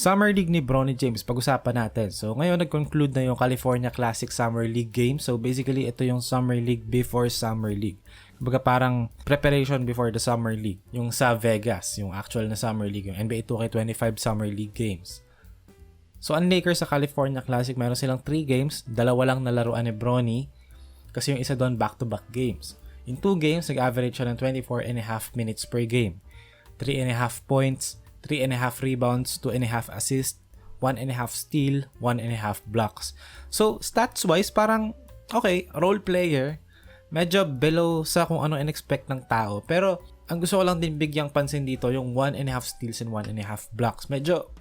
Summer League ni Bronny James, pag-usapan natin. So, ngayon nag-conclude na yung California Classic Summer League game. So, basically, ito yung Summer League before Summer League. Kumbaga parang preparation before the Summer League. Yung sa Vegas, yung actual na Summer League, yung NBA 2K25 Summer League games. So, ang Lakers sa California Classic, meron silang 3 games. 2 lang nalaruan ni Bronny. Kasi yung isa doon, back-to-back games. In 2 games, nag-average siya ng 24.5 minutes per game. 3.5 points, 3.5 rebounds, 2.5 assists, 1.5 steal, 1.5 blocks. So, stats-wise, parang, okay, role player, medyo below sa kung ano in-expect ng tao. Pero, ang gusto ko lang din bigyang pansin dito, yung 1.5 steals and 1.5 blocks. Medyo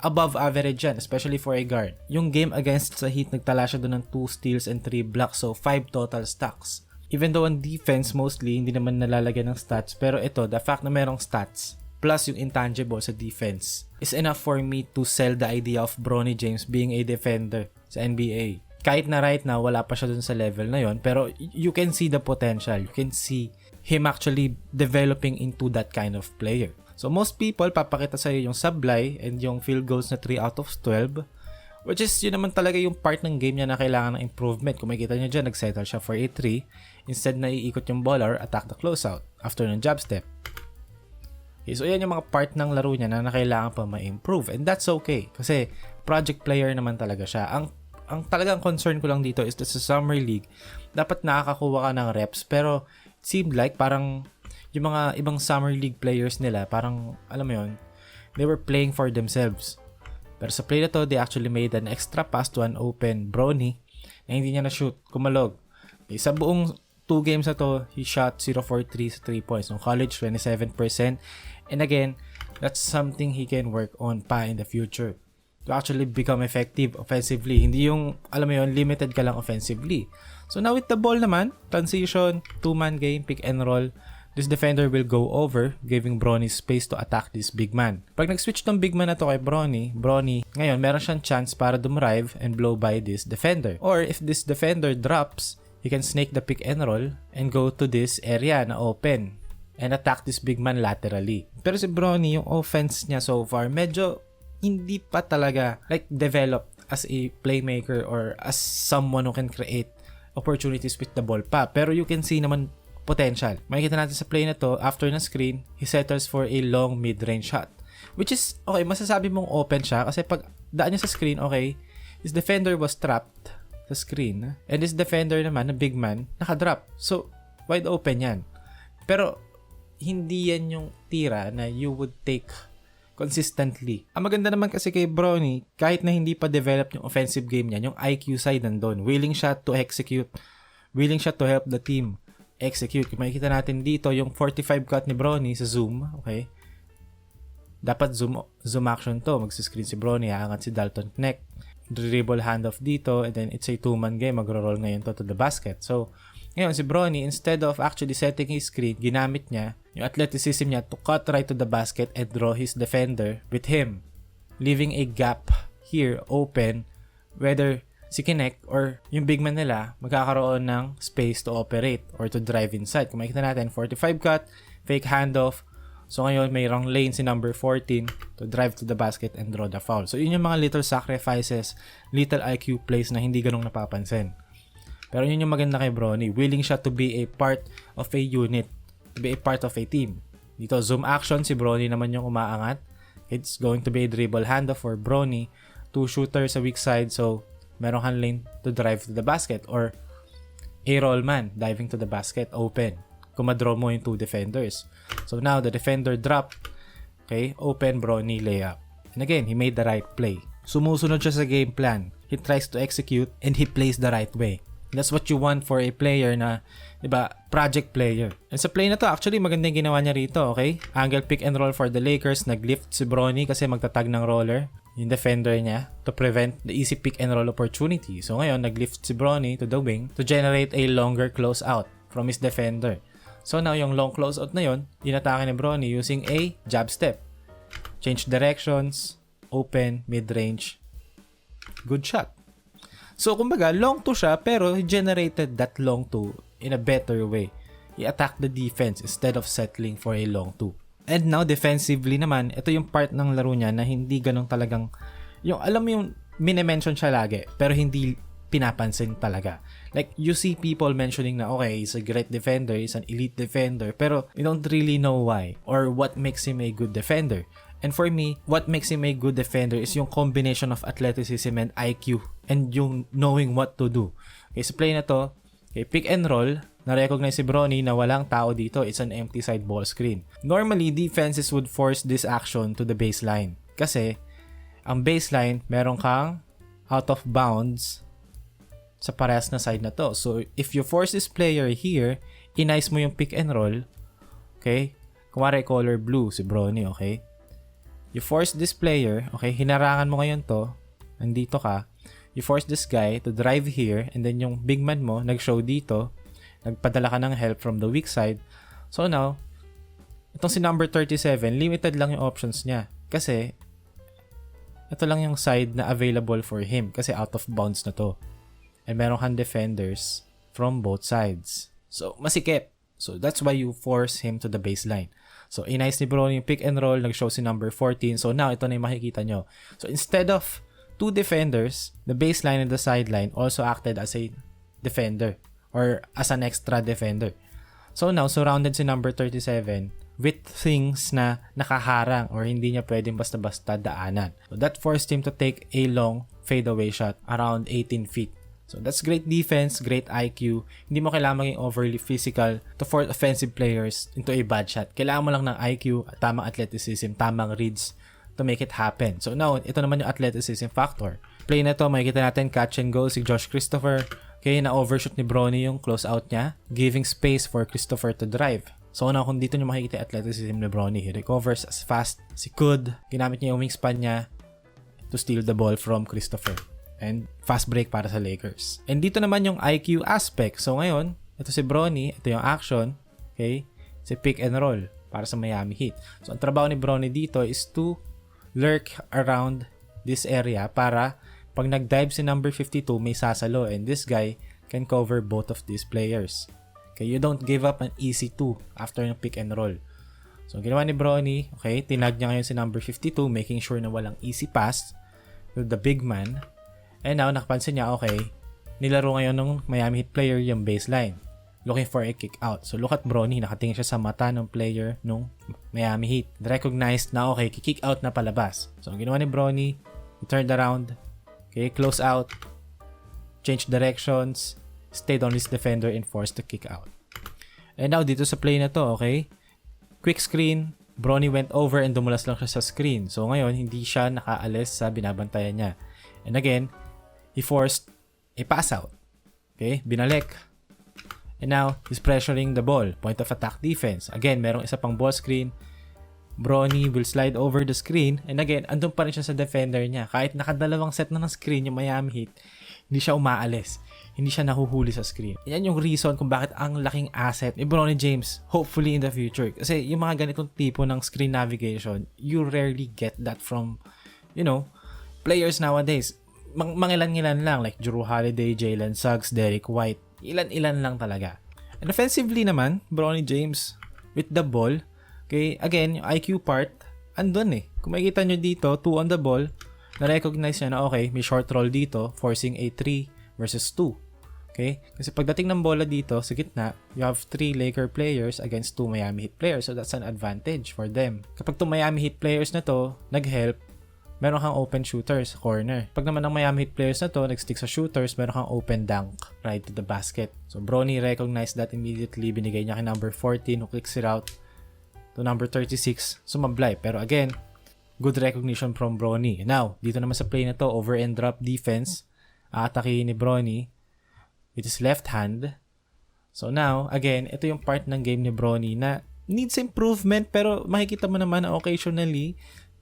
above average yan, especially for a guard. Yung game against sa Heat, nagtala siya doon ng 2 steals and 3 blocks, so 5 total stocks. Even though on defense, mostly, hindi naman nalalagyan ng stats. Pero ito, the fact na merong stats, plus yung intangible sa defense, is enough for me to sell the idea of Bronny James being a defender sa NBA. Kahit na right now, wala pa siya dun sa level na yon, pero you can see the potential. You can see him actually developing into that kind of player. So most people, papakita sa'yo yung sablay and yung field goals na 3 out of 12, which is yun naman talaga yung part ng game niya na kailangan ng improvement. Kung makikita niyo dyan, nag-settle siya for a 3, instead na iikot yung ball or attack the closeout after ng jab step. Okay, so yan yung mga part ng laro niya na kailangan pa ma-improve, and that's okay kasi project player naman talaga siya. Ang talagang concern ko lang dito is that sa Summer League, dapat nakakakuha ka ng reps, pero it seemed like parang yung mga ibang Summer League players nila, parang alam mo yun, they were playing for themselves. Pero sa play na to, they actually made an extra pass to an open Bronny na hindi niya na-shoot, kumalog. Okay, sa buong 2 games na to, he shot 0 for 3 sa 3 points. No college, 27%. And again, that's something he can work on pa in the future to actually become effective offensively. Hindi yung, alam mo yun, limited ka lang offensively. So now with the ball naman, transition, 2-man game, pick and roll, this defender will go over, giving Bronny space to attack this big man. Pag nag-switch tong big man na to kay Bronny, ngayon meron siyang chance para dumrive and blow by this defender. Or if this defender drops, he can snake the pick and roll and go to this area na open and attack this big man laterally. Pero si Bronny, yung offense niya so far, medyo hindi pa talaga developed as a playmaker or as someone who can create opportunities with the ball pa. Pero you can see naman potential. Makikita natin sa play na to, after na screen, he settles for a long mid-range shot. Which is, okay, masasabi mong open siya kasi pag daan niya sa screen, okay, his defender was trapped sa screen and this defender naman, na big man, nakadrop. So, wide open yan. Pero, hindi yan yung tira na you would take consistently. Ang maganda naman kasi kay Bronny, kahit na hindi pa develop yung offensive game niya, yung IQ side nandun. Willing siya to execute. Willing siya to help the team execute. Kung makikita natin dito, yung 45 cut ni Bronny sa zoom, okay? Dapat zoom action to. Magsiscreen si Bronny, haangat si Dalton Knecht. Dribble handoff dito, and then it's a 2-man game. Magro-roll ngayon to the basket. So, ngayon si Bronny, instead of actually setting his screen, ginamit niya yung athleticism niya to cut right to the basket and draw his defender with him, leaving a gap here open, whether si Knecht or yung big man nila magkakaroon ng space to operate or to drive inside. Kung makikita natin, 45 cut, fake handoff. So ngayon, mayroong lane si number 14 to drive to the basket and draw the foul. So yun yung mga little sacrifices, little IQ plays na hindi ganong napapansin. Pero yun yung maganda kay Bronny. Willing siya to be a part of a unit, to be a part of a team. Dito, zoom action, si Bronny naman yung umaangat. It's going to be a dribble handoff for Bronny. 2 shooters sa weak side, so merong hand lane to drive to the basket. Or a roll man, diving to the basket, open. Kung madraw mo yung 2 defenders. So now, the defender drop. Okay, open, Bronny layup. And again, he made the right play. Sumusunod siya sa game plan. He tries to execute and he plays the right way. That's what you want for a player na, diba, project player. And sa play na to, actually, maganda yung ginawa niya rito, okay? Angle pick and roll for the Lakers. Nag-lift si Bronny kasi magtatag ng roller yung defender niya to prevent the easy pick and roll opportunity. So ngayon, nag-lift si Bronny to the wing to generate a longer closeout from his defender. So now, yung long closeout na yun, inatake ni Bronny using a jab step. Change directions, open, mid-range, good shot. So, kumbaga, long 2 siya, pero he generated that long 2 in a better way. He attacked the defense instead of settling for a long 2. And now, defensively naman, ito yung part ng laro niya na hindi ganun talagang, yung alam mo yung minimension siya lagi, pero hindi pinapansin talaga. Like, you see people mentioning na, okay, he's a great defender, he's an elite defender, pero you don't really know why or what makes him a good defender. And for me, what makes him a good defender is yung combination of athleticism and IQ and yung knowing what to do. Okay, sa play na to, okay, pick and roll, na-recognize si Bronny na walang tao dito, it's an empty side ball screen. Normally, defenses would force this action to the baseline. Kasi, ang baseline, meron kang out of bounds sa parehas na side na to. So, if you force this player here, inice mo yung pick and roll, okay? Kumari color blue si Bronny, okay? You force this player, okay? Hinarangan mo ngayon to, nandito ka, you force this guy to drive here, and then yung big man mo, nag-show dito, nagpadala ka ng help from the weak side. So now, itong si number 37, limited lang yung options niya. Kasi, ito lang yung side na available for him, kasi out of bounds na to. And meron kang defenders from both sides. So, masikip. So, that's why you force him to the baseline. So, inice ni Bronny yung pick and roll, nag-show si number 14. So, now, ito na yung makikita nyo. So, instead of 2 defenders, the baseline and the sideline also acted as a defender or as an extra defender. So, now, surrounded si number 37 with things na nakaharang or hindi niya pwedeng basta-basta daanan. So, that forced him to take a long fadeaway shot around 18 feet. So, that's great defense, great IQ. Hindi mo kailangan maging overly physical to force offensive players into a bad shot. Kailangan mo lang ng IQ, tamang athleticism, tamang reads to make it happen. So, now, ito naman yung athleticism factor. Play na to, makikita natin catch and go si Josh Christopher. Okay, na-overshoot ni Bronny yung close out niya, giving space for Christopher to drive. So, now, kung dito nyo makikita yung athleticism ni Bronny, he recovers as fast as he could. Ginamit niya yung wingspan niya to steal the ball from Christopher. And fast break para sa Lakers. And dito naman yung IQ aspect. So ngayon, ito si Bronny, ito yung action, okay? Si pick and roll para sa Miami Heat. So ang trabaho ni Bronny dito is to lurk around this area para pag nag-dive si number 52, may sasalo and this guy can cover both of these players. Okay, you don't give up an easy 2 after yung pick and roll. So ginawa ni Bronny, okay, tinag niya ngayon si number 52, making sure na walang easy pass to the big man. And now, nakapansin niya, okay, nilaro ngayon ng Miami Heat player yung baseline. Looking for a kick out. So, look at Bronny, nakatingin siya sa mata ng player ng Miami Heat. Recognized na, okay, kick out na palabas. So, ang ginawa ni Bronny, he turned around, okay, close out, change directions, stayed on his defender, and forced the kick out. And now, dito sa play na to, okay, quick screen, Bronny went over and dumulas lang siya sa screen. So, ngayon, hindi siya nakaalis sa binabantayan niya. And again, he forced a pass out. Okay, binalik. And now, he's pressuring the ball. Point of attack defense. Again, merong isa pang ball screen. Bronny will slide over the screen. And again, andun pa rin siya sa defender niya. Kahit nakadalawang set na ng screen yung Miami Heat, hindi siya umaalis. Hindi siya nahuhuli sa screen. Yan yung reason kung bakit ang laking asset ni Bronny James, hopefully in the future. Kasi yung mga ganitong tipo ng screen navigation, you rarely get that from, you know, players nowadays. Mangilan-ngilan lang like Jrue Holiday, Jalen Suggs, Derek White. Ilan-ilan lang talaga. And offensively naman, Bronny James with the ball, okay, again, yung IQ part, andun eh. Kung makikita nyo dito, 2 on the ball, na-recognize niya na okay, may short roll dito, forcing a 3 versus 2. Okay? Kasi pagdating ng bola dito, sa gitna, you have 3 Laker players against 2 Miami Heat players. So that's an advantage for them. Kapag 2 Miami Heat players na to, nag-help, meron kang open shooters, corner. Pag naman ng Miami Heat players na to, nag-stick sa shooters, meron kang open dunk, right to the basket. So, Bronny recognized that immediately. Binigay niya kay number 14 who clicks it out to number 36. Sumablay. Pero again, good recognition from Bronny. Now, dito naman sa play na to, over and drop defense. Aatakihin ni Bronny with his left hand. So now, again, ito yung part ng game ni Bronny na needs improvement pero makikita mo naman na occasionally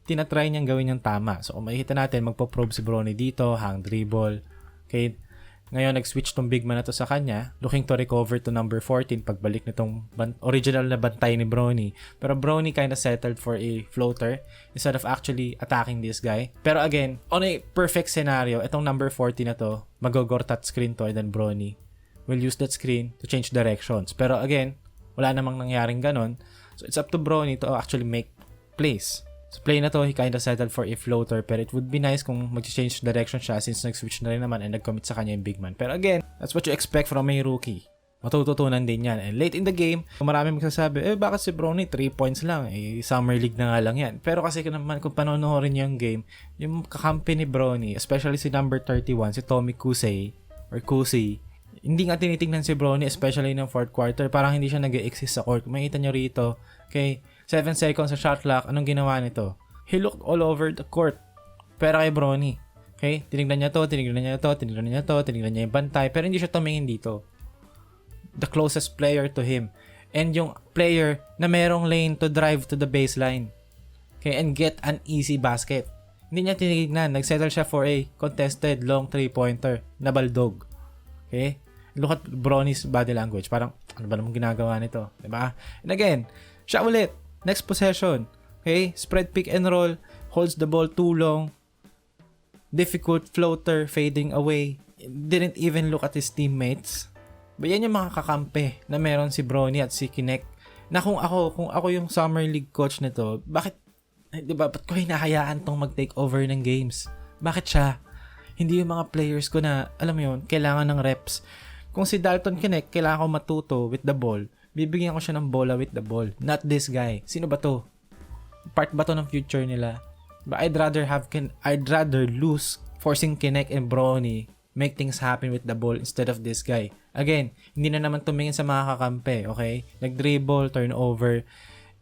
tinatry niyang gawin yung tama. So, kung makikita natin, magpo-probe si Bronny dito, hang dribble. Okay, ngayon, nag-switch tong big man na to sa kanya, looking to recover to number 14 pagbalik nitong original na bantay ni Bronny. Pero Bronny kind of settled for a floater instead of actually attacking this guy. Pero again, on a perfect scenario, itong number 40 na to, magogortat screen to and then Bronny will use that screen to change directions. Pero again, wala namang nangyaring ganon. So it's up to Bronny to actually make plays. So play na to, he kinda settled for a floater, pero it would be nice kung mag-change direction siya since nag-switch na rin naman and nag-commit sa kanya yung big man. Pero again, that's what you expect from a rookie. Matututunan din yan. And late in the game, maraming magsasabi, bakit si Bronny 3 points lang? Summer League na nga lang yan. Pero kasi naman, kung panonorin niyo yung game, yung kakampi ni Bronny, especially si number 31, si 𝗧𝗵𝗵𝗵𝗵𝗵 or 𝗧𝗶𝗵𝗵𝗵𝗵, hindi nga tinitingnan si Bronny, especially ng fourth quarter. Parang hindi siya nag-exist sa court. Makita nyo rito, okay, 7 seconds sa shot clock, anong ginawa nito? He looked all over the court. Pero kay Bronny, okay, tinignan niya to, tinignan niya to, tinignan niya to, tinignan niya yung bantay, pero hindi siya tumingin dito. The closest player to him. And yung player na merong lane to drive to the baseline. Okay, and get an easy basket. Hindi niya tinignan. Nagsettle siya for a contested long 3-pointer na baldog. Okay? Look at Bronny's body language. Parang, ano ba namang ginagawa nito? Diba? And again, siya ulit. Next possession. Okay? Spread pick and roll. Holds the ball too long. Difficult floater fading away. Didn't even look at his teammates. Ba yan yung mga kakampi na meron si Bronny at si Kinek. Na kung ako yung summer league coach nito, bakit, diba, ba't ko hinahayaan tong mag-take over ng games? Bakit siya? Hindi yung mga players ko na, alam mo yun, kailangan ng reps. Kung si Dalton Kinek, kailangan ko matuto with the ball, bibigyan ko siya ng bola with the ball. Not this guy. Sino ba to? Part ba to ng future nila? But I'd rather lose forcing Kinek and Bronny make things happen with the ball instead of this guy. Again, hindi na naman tumingin sa mga kakampi, okay? Nag-dribble, turnover,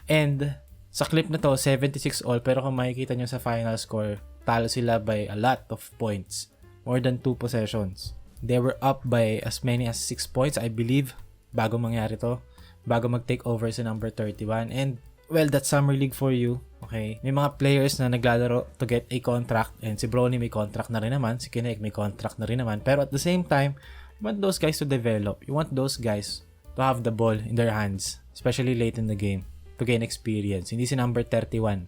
and sa clip na to, 76 all, pero kung makikita nyo sa final score, talo sila by a lot of points. More than 2 possessions. They were up by as many as 6 points, I believe, bago mangyari to. Bago mag-take over si number 31. And, well, that's summer league for you. Okay? May mga players na naglalaro to get a contract. And si Bronny may contract na rin naman. Si Kinek may contract na rin naman. Pero at the same time, you want those guys to develop. You want those guys to have the ball in their hands. Especially late in the game. To gain experience. Hindi si number 31.